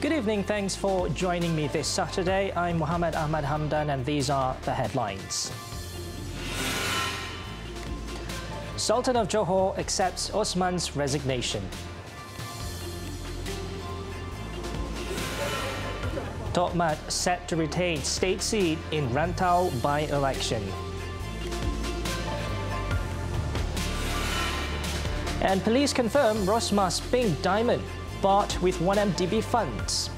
Good evening, thanks for joining me this Saturday. I'm Muhammed Ahmad Hamdan and these are the headlines. Sultan of Johor accepts Osman's resignation. Ahmad set to retain state seat in Rantau by-election. And police confirm Rosmah's pink diamond bought with 1MDB funds.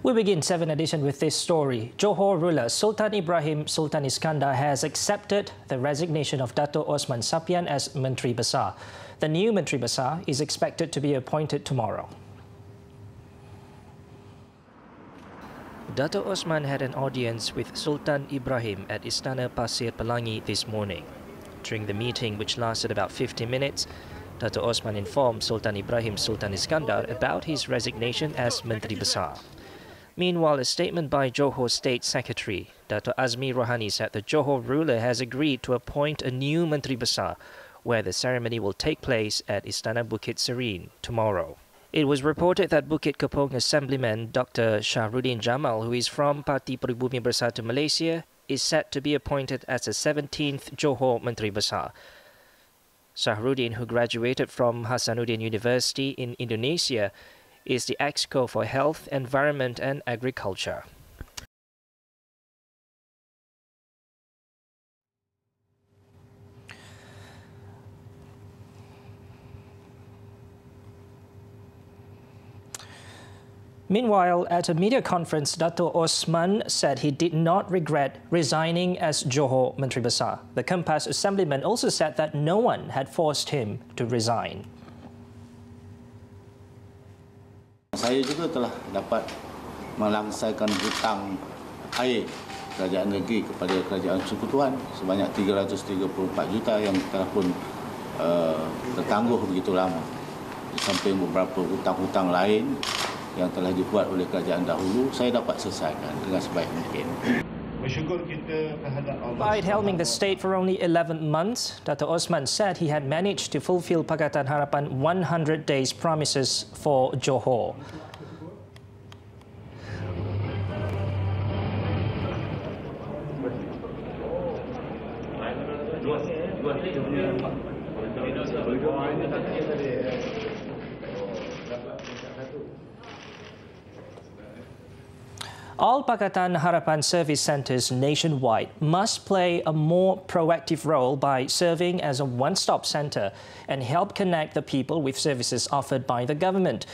We begin 7Edition with this story. Johor ruler Sultan Ibrahim Sultan Iskandar has accepted the resignation of Dato' Osman Sapian as Menteri Besar. The new Menteri Besar is expected to be appointed tomorrow. Dato' Osman had an audience with Sultan Ibrahim at Istana Pasir Pelangi this morning. During the meeting, which lasted about 50 minutes, Dato' Osman informed Sultan Ibrahim Sultan Iskandar about his resignation as Menteri Besar. Meanwhile, a statement by Johor State Secretary Dato' Azmi Rohani said the Johor ruler has agreed to appoint a new Menteri Besar, where the ceremony will take place at Istana Bukit Serene tomorrow. It was reported that Bukit Kepong Assemblyman Dr. Shahruddin Jamal, who is from Parti Peribumi Bersatu Malaysia, is set to be appointed as the 17th Johor Menteri Besar. Shahruddin, who graduated from Hasanuddin University in Indonesia, is the Exco for Health, Environment and Agriculture. Meanwhile, at a media conference, Dato' Osman said he did not regret resigning as Johor Menteri Besar. The Kempas Assemblyman also said that no one had forced him to resign. Saya juga telah dapat melangsaikan hutang air kerajaan negeri kepada kerajaan Sekutuan sebanyak 334 juta yang telah pun tertangguh begitu lama. Di samping beberapa hutang-hutang lain yang telah dibuat oleh kerajaan dahulu, saya dapat selesaikan dengan sebaik mungkin. Despite helming the state for only 11 months, Dato' Osman said he had managed to fulfill Pakatan Harapan 100 days promises for Johor. All Pakatan Harapan service centres nationwide must play a more proactive role by serving as a one-stop centre and help connect the people with services offered by the government.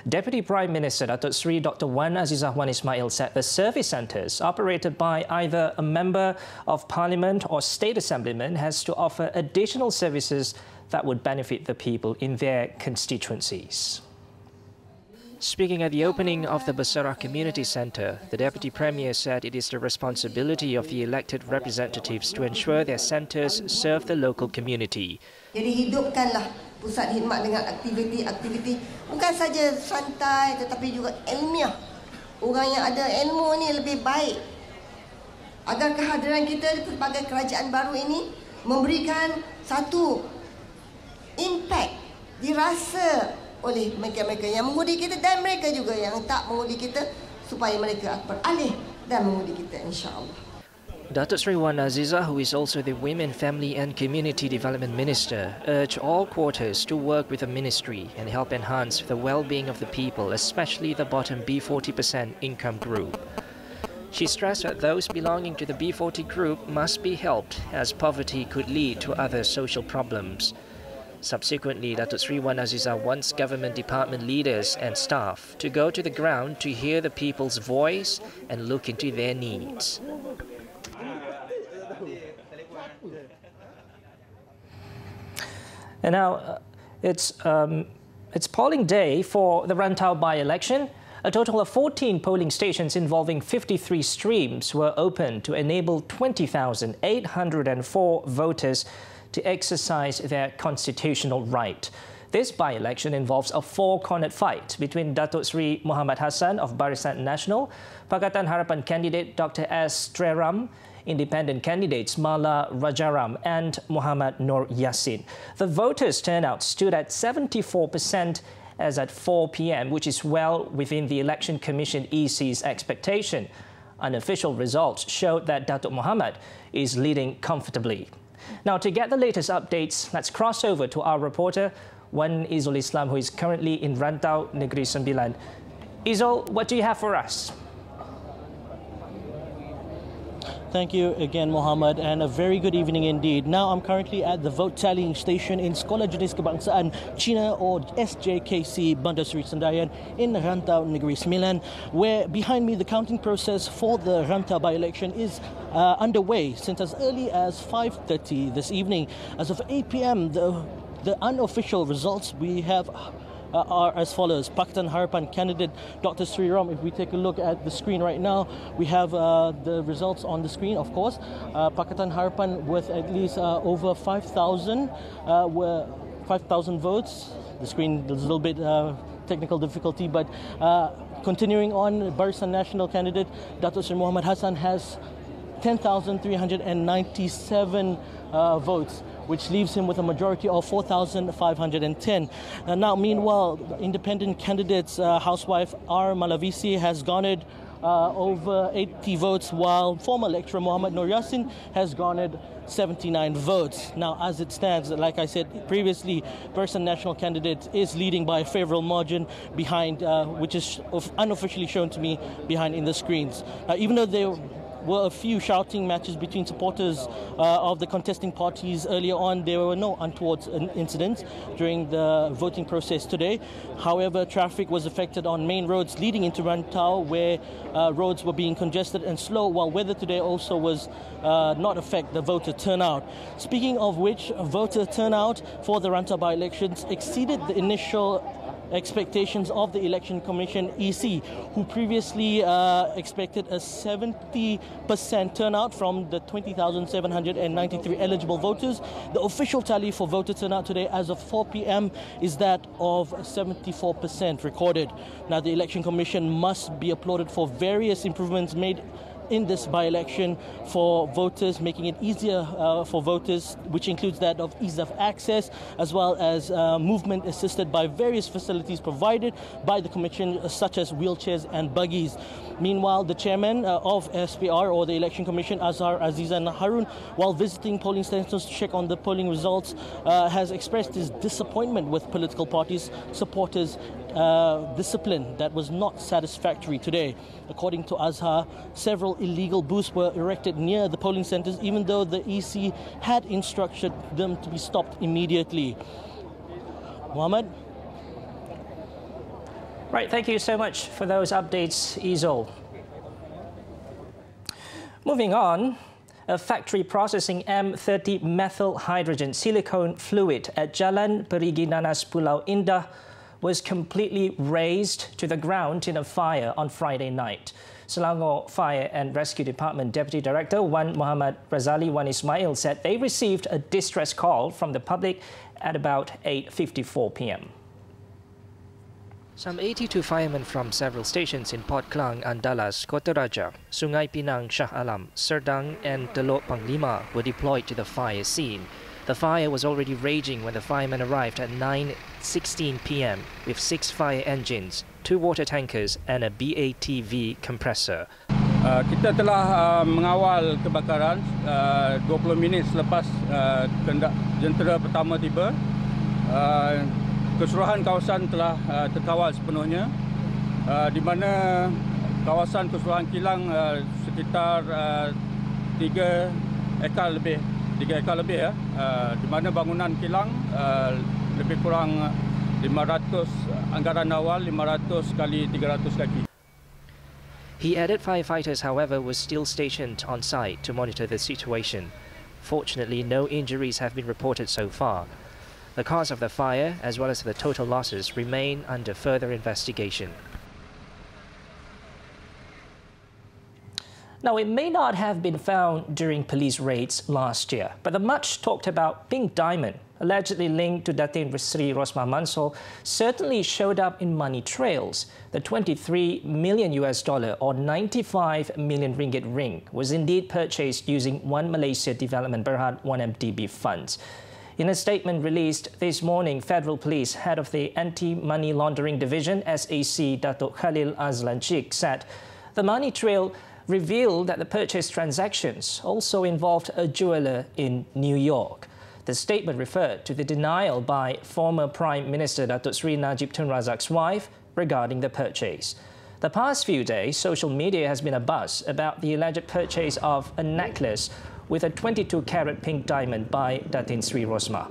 Deputy Prime Minister Datuk Seri Dr. Wan Azizah Wan Ismail said the service centres operated by either a Member of Parliament or State Assemblyman has to offer additional services that would benefit the people in their constituencies. Speaking at the opening of the Basarah Community Centre, the Deputy Premier said it is the responsibility of the elected representatives to ensure their centres serve the local community. Jadi hidupkanlah pusat khidmat dengan aktiviti-aktiviti bukan saja santai tetapi juga ilmiah. Orang yang ada ilmu ni lebih baik. Agar kehadiran kita di pelbagai kerajaan baru ini memberikan satu impact dirasa oleh mereka-mereka yang mengundi kita dan mereka juga yang tak mengundi kita supaya mereka beralih dan mengundi kita insya-Allah. Datuk Seri Wan Azizah, who is also the Women, Family and Community Development Minister, urged all quarters to work with the ministry and help enhance the well-being of the people, especially the bottom B40% income group. She stressed that those belonging to the B40 group must be helped, as poverty could lead to other social problems. Subsequently, Datuk Seri Wan Azizah wants government department leaders and staff to go to the ground to hear the people's voice and look into their needs. And now, it's polling day for the Rantau by-election. A total of 14 polling stations involving 53 streams were opened to enable 20,804 voters to exercise their constitutional right. This by-election involves a four-cornered fight between Datuk Seri Muhammad Hassan of Barisan Nasional, Pakatan Harapan candidate Dr. S. Treram, independent candidates Mala Rajaram and Muhammad Nur Yassin. The voters' turnout stood at 74% as at 4 p.m., which is well within the Election Commission EC's expectation. Unofficial results showed that Datuk Muhammad is leading comfortably. Now, to get the latest updates, let's cross over to our reporter, Wan Izul Islam, who is currently in Rantau Negeri Sembilan. Izul, what do you have for us? Thank you again, Muhammad, and a very good evening indeed. Now, I'm currently at the vote tallying station in Sekolah Jenis Kebangsaan Cina, or SJKC, Bandar Seri Sendayan in Rantau Negeri Sembilan, where behind me the counting process for the Rantau by-election is underway since as early as 5:30 this evening. As of 8 p.m, the unofficial results we have are as follows. Pakatan Harapan candidate Dr. Sri Ram, if we take a look at the screen right now, we have the results on the screen, of course. Pakatan Harapan with at least over 5,000 votes. The screen, there's a little bit technical difficulty, but continuing on, Barisan Nasional candidate Datuk Seri Muhammad Hassan has 10,397 votes, which leaves him with a majority of 4,510. Now, meanwhile, independent candidate's housewife R. Malavisi has garnered over 80 votes, while former lecturer Muhammad Nur Yassin has garnered 79 votes. Now, as it stands, like I said previously, Barisan Nasional candidate is leading by a favourable margin behind, which is unofficially shown to me behind in the screens. Even though there were a few shouting matches between supporters of the contesting parties earlier on, there were no untoward incidents during the voting process today. However, traffic was affected on main roads leading into Rantau, where roads were being congested and slow, while weather today also was not affect the voter turnout. Speaking of which, voter turnout for the Rantau by-elections exceeded the initial expectations of the Election Commission EC, who previously expected a 70% turnout from the 20,793 eligible voters. The official tally for voter turnout today as of 4 p.m. is that of 74% recorded. Now, the Election Commission must be applauded for various improvements made in this by-election for voters, making it easier for voters, which includes that of ease of access, as well as movement assisted by various facilities provided by the Commission, such as wheelchairs and buggies. Meanwhile, the chairman of SPR, or the Election Commission, Azhar Azizan Harun, while visiting polling stations to check on the polling results, has expressed his disappointment with political parties' supporters' discipline that was not satisfactory today. According to Azhar, several illegal booths were erected near the polling centres, even though the EC had instructed them to be stopped immediately. Muhammad? Right, thank you so much for those updates, Izul. Moving on, a factory processing M30 methyl hydrogen silicone fluid at Jalan Perigi Nanas Pulau Indah was completely razed to the ground in a fire on Friday night. Selangor Fire and Rescue Department Deputy Director Wan Muhammad Razali Wan Ismail said they received a distress call from the public at about 8:54 p.m. Some 82 firemen from several stations in Port Klang, Andalas, Kota Raja, Sungai Pinang, Shah Alam, Serdang and Teluk Panglima were deployed to the fire scene. The fire was already raging when the firemen arrived at 9:16 p.m. with 6 fire engines, 2 water tankers and a BATV compressor. Kita telah mengawal kebakaran 20 minit selepas jentera pertama tiba. Keseluruhan kawasan telah terkawal sepenuhnya, di mana kawasan keseluruhan kilang sekitar 3 ekar lebih ya, di mana bangunan kilang lebih kurang 500, anggaran awal 500 kali 300 kaki. He added firefighters, however, were still stationed on site to monitor the situation. Fortunately, no injuries have been reported so far. The cause of the fire, as well as the total losses, remain under further investigation. Now, it may not have been found during police raids last year, but the much talked about pink diamond, allegedly linked to Datin Sri Rosmah Mansor, certainly showed up in money trails. The $23 million or 95 million ringgit ring was indeed purchased using One Malaysia Development Berhad 1MDB funds. In a statement released this morning, Federal Police Head of the Anti-Money Laundering Division, SAC, Datuk Khalil Azlan Chik, said the money trail revealed that the purchase transactions also involved a jeweler in New York. The statement referred to the denial by former Prime Minister Datuk Sri Najib Tun Razak's wife regarding the purchase. The past few days, social media has been abuzz about the alleged purchase of a necklace with a 22-carat pink diamond by Datin Sri Rosmah.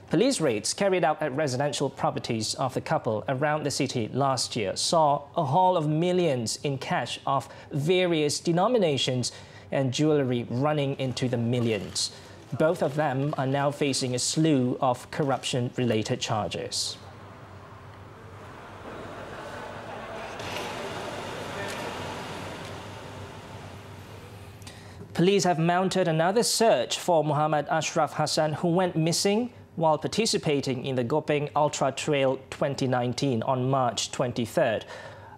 Police raids carried out at residential properties of the couple around the city last year saw a haul of millions in cash of various denominations and jewellery running into the millions. Both of them are now facing a slew of corruption-related charges. Police have mounted another search for Muhammad Ashraf Hassan, who went missing while participating in the Gopeng Ultra Trail 2019 on March 23rd.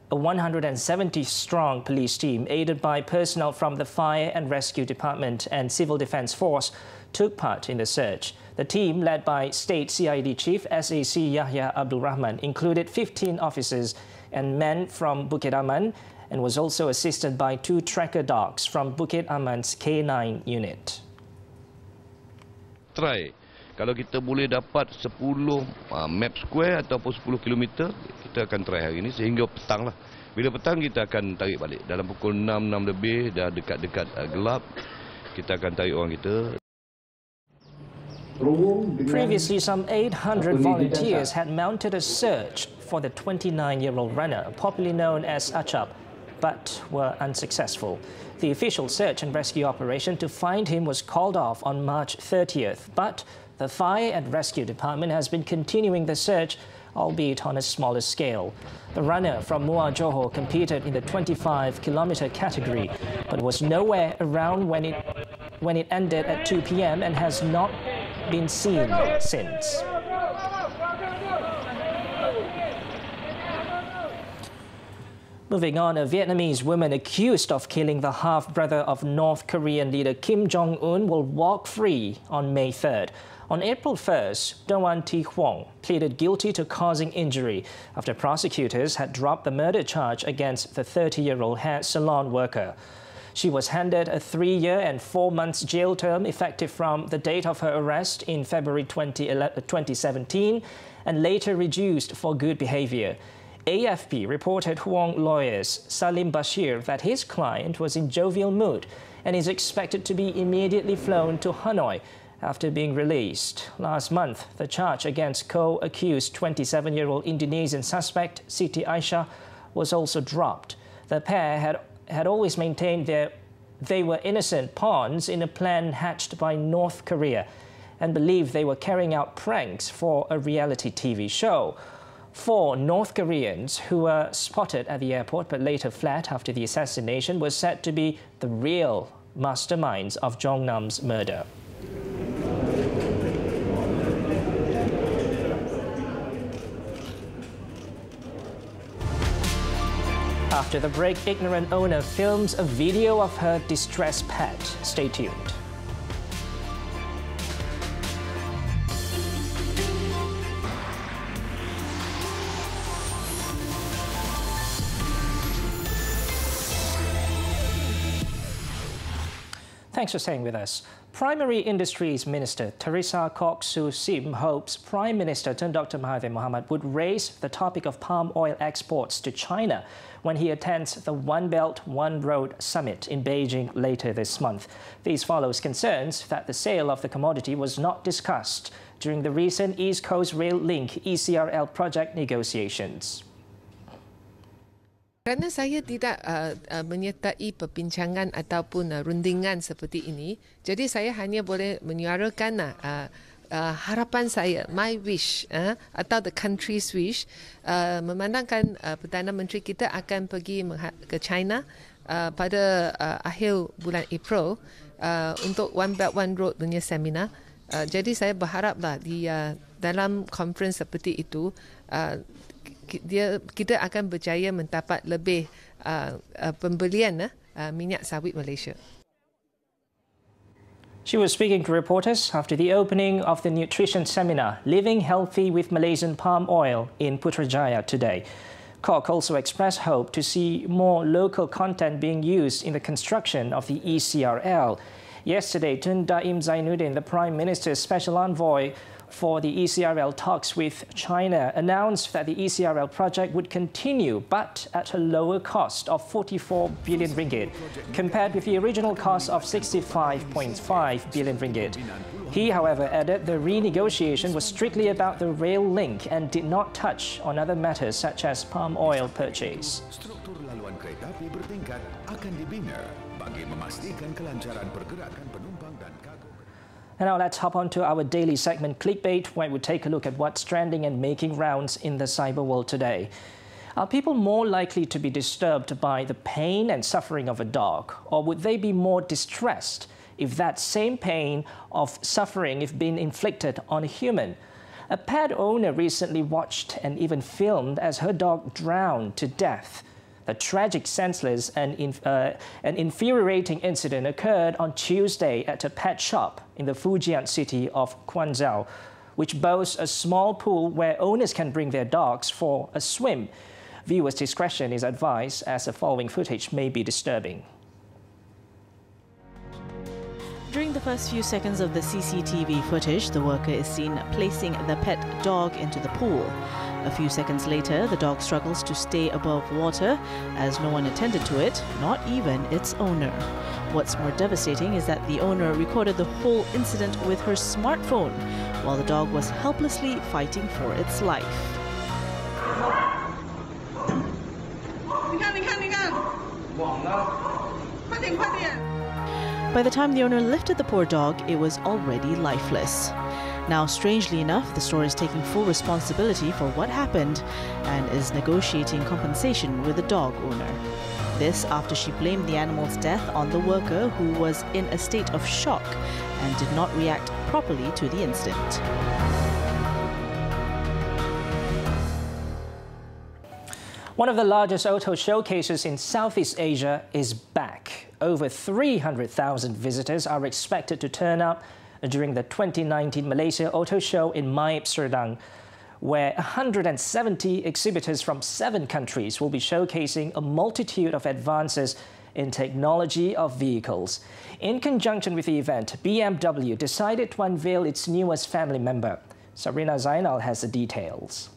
A 170-strong police team, aided by personnel from the Fire and Rescue Department and Civil Defence Force, took part in the search. The team, led by State CID Chief SAC Yahya Abdul Rahman, included 15 officers and men from Bukit Aman and was also assisted by 2 tracker dogs from Bukit Aman's K9 unit. Kalau kita boleh dapat 10 map square ataupun 10 km, kita akan try hari ini sehingga petang lah. Bila petang kita akan tarik balik. Dalam pukul 6 lebih, dah dekat-dekat gelap, kita akan tarik orang kita. Previously, some 800 volunteers had mounted a search for the 29-year-old runner, popularly known as Achap, but were unsuccessful. The official search and rescue operation to find him was called off on March 30th, but the Fire and Rescue Department has been continuing the search, albeit on a smaller scale. The runner from Muar Johor competed in the 25-kilometre category, but was nowhere around when it ended at 2 p.m. and has not been seen since. Moving on, a Vietnamese woman accused of killing the half-brother of North Korean leader Kim Jong-un will walk free on May 3rd. On April 1st, Doan Thi Huong pleaded guilty to causing injury after prosecutors had dropped the murder charge against the 30-year-old hair salon worker. She was handed a 3-year and 4 months jail term effective from the date of her arrest in February 2017 and later reduced for good behavior. AFP reported Huong lawyers Salim Bashir that his client was in jovial mood and is expected to be immediately flown to Hanoi after being released. Last month, the charge against co-accused 27-year-old Indonesian suspect Siti Aisyah was also dropped. The pair had always maintained they were innocent pawns in a plan hatched by North Korea and believed they were carrying out pranks for a reality TV show. 4 North Koreans who were spotted at the airport but later fled after the assassination were said to be the real masterminds of Jong Nam's murder. After the break, ignorant owner films a video of her distressed pet. Stay tuned. Thanks for staying with us. Primary Industries Minister Teresa Kok Soo Sim hopes Prime Minister Tun Dr. Mahathir Mohamad would raise the topic of palm oil exports to China when he attends the One Belt, One Road Summit in Beijing later this month. These follows concerns that the sale of the commodity was not discussed during the recent East Coast Rail Link ECRL project negotiations. Kerana saya tidak menyertai perbincangan ataupun rundingan seperti ini, jadi saya hanya boleh menyuarakan harapan saya, my wish atau the country's wish, memandangkan Perdana Menteri kita akan pergi ke China pada akhir bulan April untuk One Belt One Road punya seminar. Jadi saya berharaplah di dalam conference seperti itu kita akan berjaya mendapat lebih pembelian minyak sawit Malaysia. She was speaking to reporters after the opening of the nutrition seminar, Living Healthy with Malaysian Palm Oil in Putrajaya today. Kok also expressed hope to see more local content being used in the construction of the ECRL. Yesterday, Tun Daim Zainuddin, the Prime Minister's special envoy for the ECRL talks with China, announced that the ECRL project would continue, but at a lower cost of 44 billion ringgit, compared with the original cost of 65.5 billion ringgit. He, however, added the renegotiation was strictly about the rail link and did not touch on other matters such as palm oil purchase. Struktur laluan kereta api bertingkat akan dibina bagi memastikan kelancaran pergerakan penumpang dan kargo. And now let's hop on to our daily segment Clickbait, where we take a look at what's trending and making rounds in the cyber world today. Are people more likely to be disturbed by the pain and suffering of a dog, or would they be more distressed if that same pain of suffering is being inflicted on a human? A pet owner recently watched and even filmed as her dog drowned to death. The tragic, senseless and infuriating incident occurred on Tuesday at a pet shop in the Fujian city of Quanzhou, which boasts a small pool where owners can bring their dogs for a swim. Viewers' discretion is advised, as the following footage may be disturbing. During the first few seconds of the CCTV footage, the worker is seen placing the pet dog into the pool. A few seconds later, the dog struggles to stay above water as no one attended to it, not even its owner. What's more devastating is that the owner recorded the whole incident with her smartphone while the dog was helplessly fighting for its life. By the time the owner lifted the poor dog, it was already lifeless. Now, strangely enough, the store is taking full responsibility for what happened and is negotiating compensation with the dog owner. This after she blamed the animal's death on the worker, who was in a state of shock and did not react properly to the incident. One of the largest auto showcases in Southeast Asia is back. Over 300,000 visitors are expected to turn up during the 2019 Malaysia Auto Show in Maib Serdang, where 170 exhibitors from 7 countries will be showcasing a multitude of advances in technology of vehicles. In conjunction with the event, BMW decided to unveil its newest family member. Sabrina Zainal has the details.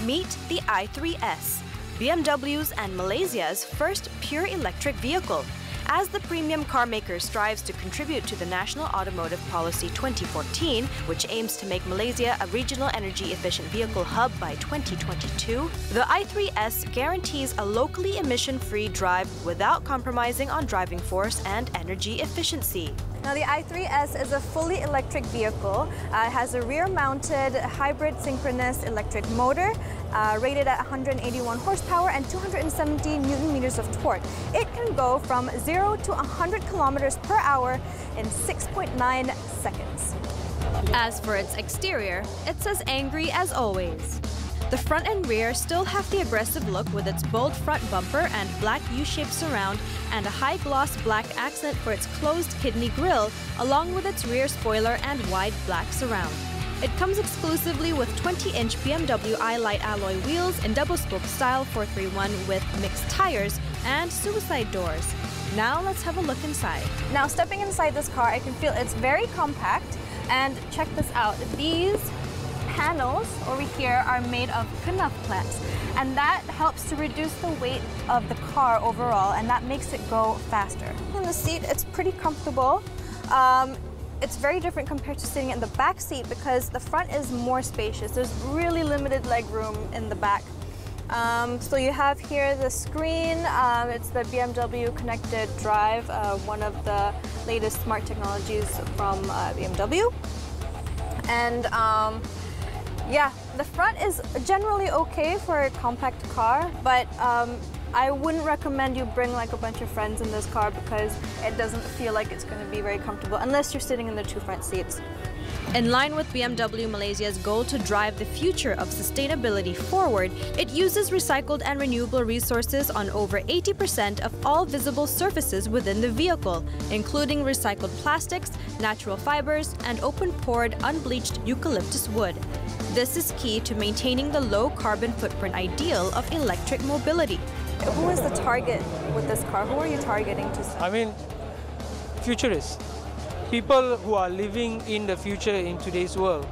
Meet the i3S, BMW's and Malaysia's first pure electric vehicle, as the premium car maker strives to contribute to the National Automotive Policy 2014, which aims to make Malaysia a regional energy-efficient vehicle hub by 2022. The i3S guarantees a locally emission-free drive without compromising on driving force and energy efficiency. Now, the i3S is a fully electric vehicle. It has a rear-mounted hybrid synchronous electric motor rated at 181 horsepower and 270 Newton-meters of torque. It can go from 0 to 100 kilometers per hour in 6.9 seconds. As for its exterior, it's as angry as always. The front and rear still have the aggressive look with its bold front bumper and black U-shaped surround and a high-gloss black accent for its closed kidney grille, along with its rear spoiler and wide black surround. It comes exclusively with 20-inch BMW i-Light alloy wheels in double-spoke style 431 with mixed tires and suicide doors. Now let's have a look inside. Now, stepping inside this car, I can feel it's very compact. And check this out. These panels over here are made of knaf plants, and that helps to reduce the weight of the car overall, and that makes it go faster. In the seat, it's pretty comfortable. It's very different compared to sitting in the back seat because the front is more spacious. There's really limited leg room in the back. So you have here the screen. It's the BMW Connected Drive, one of the latest smart technologies from BMW. And Yeah, the front is generally okay for a compact car, but I wouldn't recommend you bring like a bunch of friends in this car because it doesn't feel like it's going to be very comfortable unless you're sitting in the two front seats. In line with BMW Malaysia's goal to drive the future of sustainability forward, it uses recycled and renewable resources on over 80% of all visible surfaces within the vehicle, including recycled plastics, natural fibers, and open-pored unbleached eucalyptus wood. This is key to maintaining the low carbon footprint ideal of electric mobility. Who is the target with this car? Who are you targeting to sell? I mean, futurists. People who are living in the future in today's world.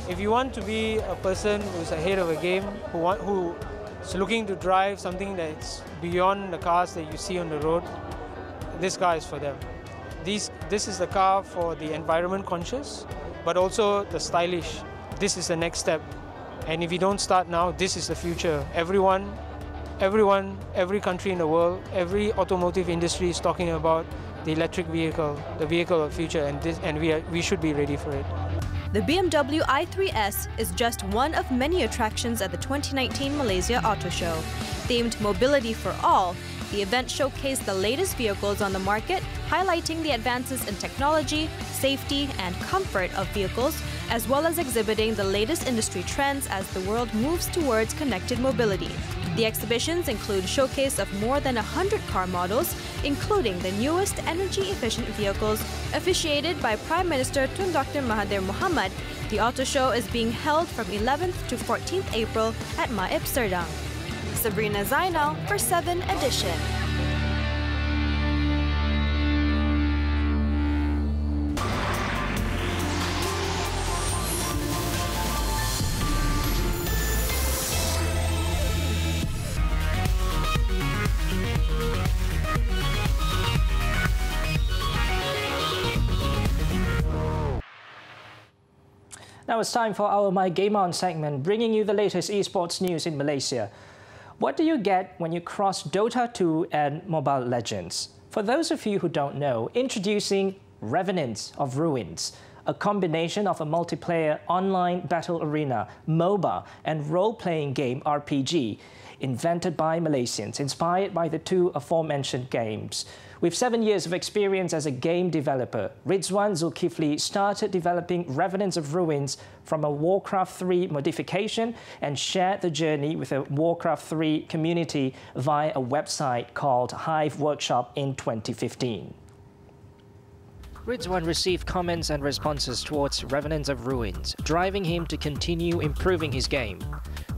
If you want to be a person who's ahead of a game, who is looking to drive something that's beyond the cars that you see on the road, this car is for them. This is the car for the environment conscious, but also the stylish. This is the next step. And if you don't start now, this is the future. Everyone, every country in the world, every automotive industry is talking about the electric vehicle, the vehicle of the future, and we should be ready for it. The BMW i3S is just one of many attractions at the 2019 Malaysia Auto Show. Themed Mobility for All, the event showcased the latest vehicles on the market, highlighting the advances in technology, safety, and comfort of vehicles, as well as exhibiting the latest industry trends as the world moves towards connected mobility. The exhibitions include showcase of more than 100 car models, including the newest energy-efficient vehicles. Officiated by Prime Minister Tun Dr. Mahathir Mohamad, the auto show is being held from 11th to 14th April at Maib Serdang. Sabrina Zainal for 7Edition. Now it's time for our My Game On segment, bringing you the latest esports news in Malaysia. What do you get when you cross Dota 2 and Mobile Legends? For those of you who don't know, introducing Revenants of Ruins, a combination of a multiplayer online battle arena, MOBA, and role-playing game RPG, invented by Malaysians, inspired by the two aforementioned games. With 7 years of experience as a game developer, Rizwan Zulkifli started developing Revenants of Ruins from a Warcraft 3 modification and shared the journey with a Warcraft 3 community via a website called Hive Workshop in 2015. Rizwan received comments and responses towards Revenants of Ruins, driving him to continue improving his game.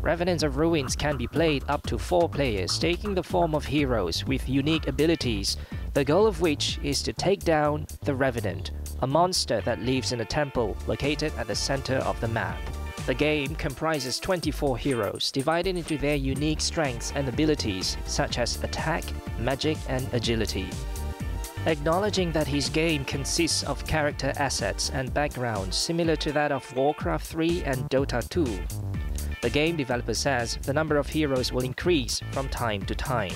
Revenants of Ruins can be played up to 4 players, taking the form of heroes with unique abilities, the goal of which is to take down the Revenant, a monster that lives in a temple located at the center of the map. The game comprises 24 heroes, divided into their unique strengths and abilities, such as attack, magic, and agility. Acknowledging that his game consists of character assets and backgrounds similar to that of Warcraft 3 and Dota 2, the game developer says the number of heroes will increase from time to time.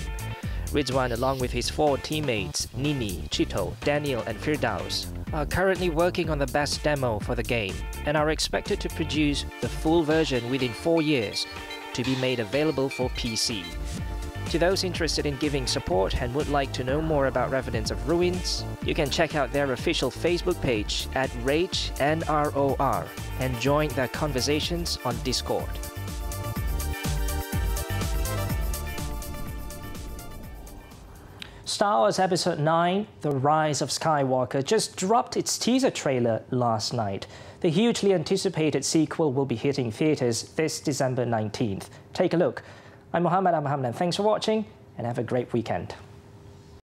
Rizwan, along with his 4 teammates, Nini, Chito, Daniel, and Firdaus, are currently working on the best demo for the game and are expected to produce the full version within 4 years to be made available for PC. To those interested in giving support and would like to know more about Revenants of Ruins, you can check out their official Facebook page at RageNROR and join their conversations on Discord. Star Wars Episode 9, The Rise of Skywalker, just dropped its teaser trailer last night. The hugely anticipated sequel will be hitting theaters this December 19th. Take a look. I'm Muhammed Ahmad Hamdan. Thanks for watching and have a great weekend.